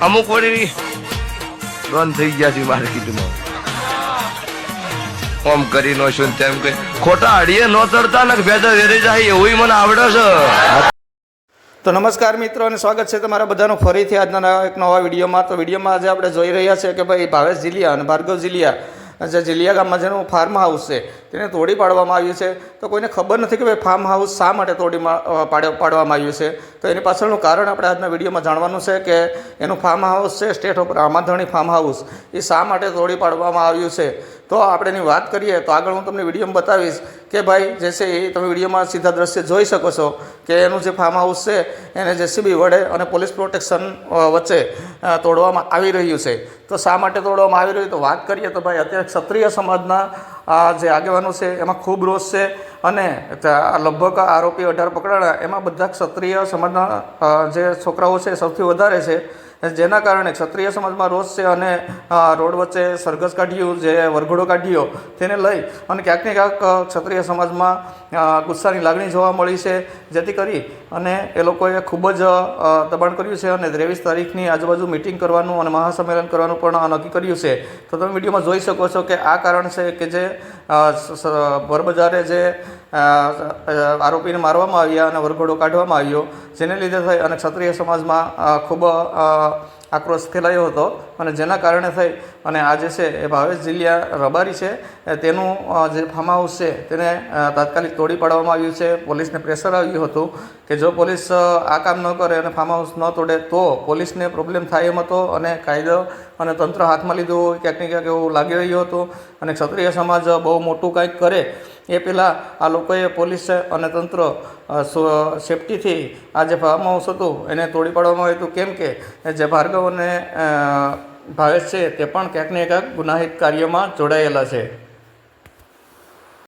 અમુક વળી બંધ થઈ ગયા છે માર્કેટમાં ઓમ કરી નો શું તેમ કે ખોટા અડીએ ન ચડતા ને ભેદા વેરે જાય એવું મને આવડે છે. તો નમસ્કાર મિત્રો અને સ્વાગત છે તમારા બધાનું ફરીથી આજના એક નવા વિડીયોમાં. તો વિડીયોમાં આજે આપણે જોઈ રહ્યા છીએ કે ભાઈ ભાવેશ જીલિયા અને ભાર્ગવ જીલિયા જે જીલિયા ગામમાં જેનું ફાર્મ હાઉસ છે તેને તોડી પાડવામાં આવ્યું છે. તો કોઈને ખબર નથી કે ભાઈ ફાર્મ હાઉસ શા માટે તોડી પાડવામાં આવ્યું છે. તો એની પાછળનું કારણ આપણે આજના વિડીયોમાં જાણવાનું છે કે એનું ફાર્મ હાઉસ છે state of Ramadhani farm house એ શા માટે તોડી પાડવામાં આવ્યું છે. તો આપણે એની વાત કરીએ તો આગળ હું તમને વિડીયોમાં બતાવીશ કે ભાઈ જે છે એ તમે વિડીયોમાં સીધા દ્રશ્ય જોઈ શકો છો કે એનું જે ફાર્મ હાઉસ છે એને જેસીબી વડે અને પોલીસ પ્રોટેક્શન વચ્ચે તોડવામાં આવી રહ્યું છે. તો શા માટે તોડવામાં આવી રહ્યું તો વાત કરીએ તો ભાઈ અત્યારે ક્ષત્રિય સમાજના જે આગેવાનો છે એમાં ખૂબ રોષ છે અને લગભગ આરોપી 18 પકડાણા એમાં બધા ક્ષત્રિય સમાજના જે છોકરાઓ છે સૌથી વધારે છે, જેના કારણે ક્ષત્રિય સમાજમાં રોષ છે અને રોડ વચ્ચે સરઘસ કાઢ્યું, જે વરઘોડો કાઢ્યો તેને લઈ અને ક્યાંક ને ક્યાંક ક્ષત્રિય સમાજમાં ગુસ્સાની લાગણી જોવા મળી છે. જેથી કરી અને એ લોકોએ ખૂબ જ દબાણ કર્યું છે અને 23 તારીખની આજુબાજુ મિટિંગ કરવાનું અને મહાસંમેલન કરવાનું પણ નક્કી કર્યું છે. તો તમે વિડીયોમાં જોઈ શકો છો કે આ કારણ છે કે જે ભરબજારે જે આરોપીને મારવામાં આવ્યા અને વરઘોડો કાઢવામાં આવ્યો, જેને લીધે થઈ અને ક્ષત્રિય સમાજમાં ખૂબ આક્રોશ ફેલાયો હતો અને જેના કારણે થઈ અને આજે છે એ ભાવેશ જીલિયા રબારી છે તેનું જે ફાર્મ હાઉસ છે તેને તાત્કાલિક તોડી પાડવામાં આવ્યું છે. પોલીસને પ્રેશર આવ્યું હતું કે જો પોલીસ આ કામ ન કરે અને ફાર્મ હાઉસ ન તોડે તો પોલીસને પ્રોબ્લેમ થાય એમ હતો અને કાયદો અને તંત્ર હાથમાં લીધું ક્યાંક ને ક્યાંક એવું લાગી રહ્યું હતું અને ક્ષત્રિય સમાજ બહુ મોટું કંઈક કરે એ પહેલાં આ લોકોએ પોલીસ અને તંત્ર સેફટીથી આ જે ફાર્મ હાઉસ હતું એને તોડી પાડવામાં આવ્યું હતું. કેમ કે જે ભાર્ગવ અને ભાવેશ છે તે પણ ક્યાંક ને ક્યાંક ગુનાહિત કાર્યમાં જોડાયેલા છે.